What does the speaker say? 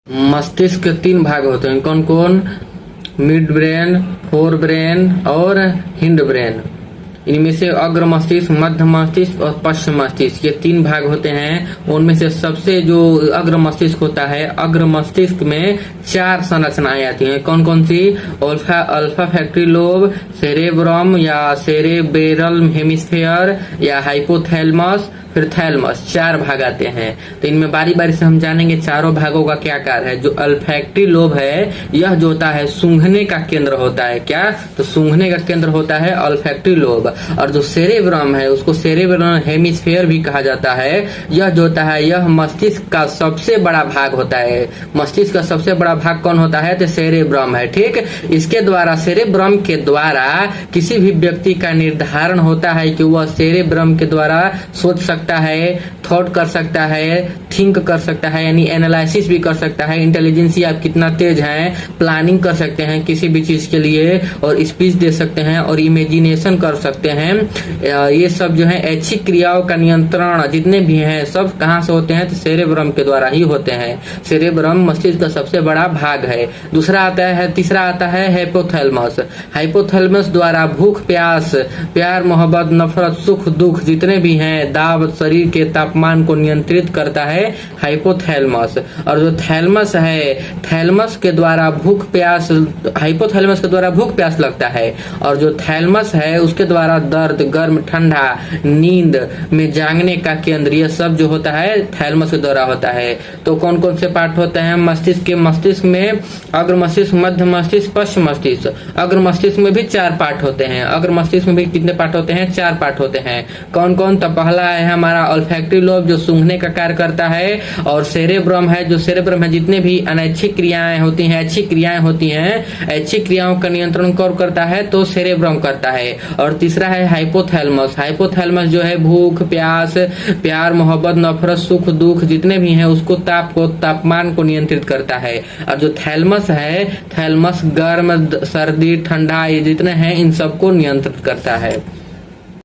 मस्तिष्क के 3 भाग होते हैं, कौन कौन? मिड ब्रेन, फोर ब्रेन और हिंड ब्रेन। इनमें से अग्र मस्तिष्क, मध्य मस्तिष्क और पश्चिम मस्तिष्क, ये 3 भाग होते हैं। उनमें से सबसे जो अग्र मस्तिष्क होता है, अग्र मस्तिष्क में 4 संरचनाएं आती हैं। कौन कौन सी? अल्फा लोब, सेरेब्रम या सेरेब्रल हेमिस्फेयर या हाइपोथैलेमस, फिर थैलेमस, 4 भाग आते हैं। तो इनमें बारी बारी से हम जानेंगे चारों भागों का क्या कार्य है। जो अल्फैक्टरी लोब है, यह जो होता है सूंघने का केंद्र होता है। क्या? तो सूंघने का केंद्र होता है अल्फैक्टरी लोब। और जो सेरेब्रम है, उसको सेरेब्रल हेमिस्फेयर भी कहा जाता है। यह जो होता है, यह मस्तिष्क का सबसे बड़ा भाग होता है। मस्तिष्क का सबसे बड़ा भाग कौन होता है? तो सेरेब्रम है। ठीक, इसके द्वारा, सेरेब्रम के द्वारा किसी भी व्यक्ति का निर्धारण होता है कि वह सेरेब्रम के द्वारा सोच सकता है, थॉट कर सकता है, थिंक कर सकता है, यानी एनालिसिस भी कर सकता है, इंटेलिजेंसी आप कितना तेज है, प्लानिंग कर सकते हैं किसी भी चीज के लिए, और स्पीच दे सकते हैं और इमेजिनेशन कर सकते हैं। ये सब जो है ऐच्छिक क्रियाओं का नियंत्रण जितने भी हैं, सब कहाँ से होते हैं? तो सेरेब्रम के द्वारा ही होते हैं। सेरेब्रम मस्तिष्क का सबसे बड़ा भाग है। तीसरा आता है हाइपोथैलेमस। हाइपोथैलेमस द्वारा भूख, प्यास, प्यार, मोहब्बत, नफरत, सुख, दुख जितने भी हैं, दाब, शरीर के तापमान को नियंत्रित करता है हाइपोथैलेमस। और जो थैलेमस है, थैलेमस के द्वारा भूख प्यास, हाइपोथैलेमस के द्वारा भूख प्यास लगता है, और जो थैलेमस है उसके द्वारा दर्द, गर्म, ठंडा, नींद में जागने का केंद्र, ये सब जो होता है थैलेमस के द्वारा होता है। तो कौन कौन से पार्ट होते हैं मस्तिष्क के? मस्तिष्क में अग्र मस्तिष्क, मध्य मस्तिष्क, पश्चिम मस्तिष्क। अग्र मस्तिष्क में भी 4 पार्ट होते हैं। अग्र मस्तिष्क में भी कितने पार्ट होते हैं? 4 पार्ट होते हैं। कौन कौन? तो पहला है हमारा अल्फैक्टरी लोब, जो सूंघने का कार्य करता है, और सेरेब्रम है, जो सेरेब्रम है जितने भी अनैच्छिक क्रियाएं होती हैं, ऐच्छिक क्रियाएं होती हैं, ऐच्छिक क्रियाओं का नियंत्रण कौन करता है? तो सेरेब्रम करता है। और तीसरा है हाइपोथैलेमस। हाइपोथैलेमस जो है भूख, प्यास, प्यार, मोहब्बत, नफरत, सुख, दुख जितने भी हैं उसको तापमान को नियंत्रित करता है। और जो थैलेमस है, थैलेमस गर्म, सर्दी, ठंडा, ये जितने हैं इन सबको नियंत्रित करता है।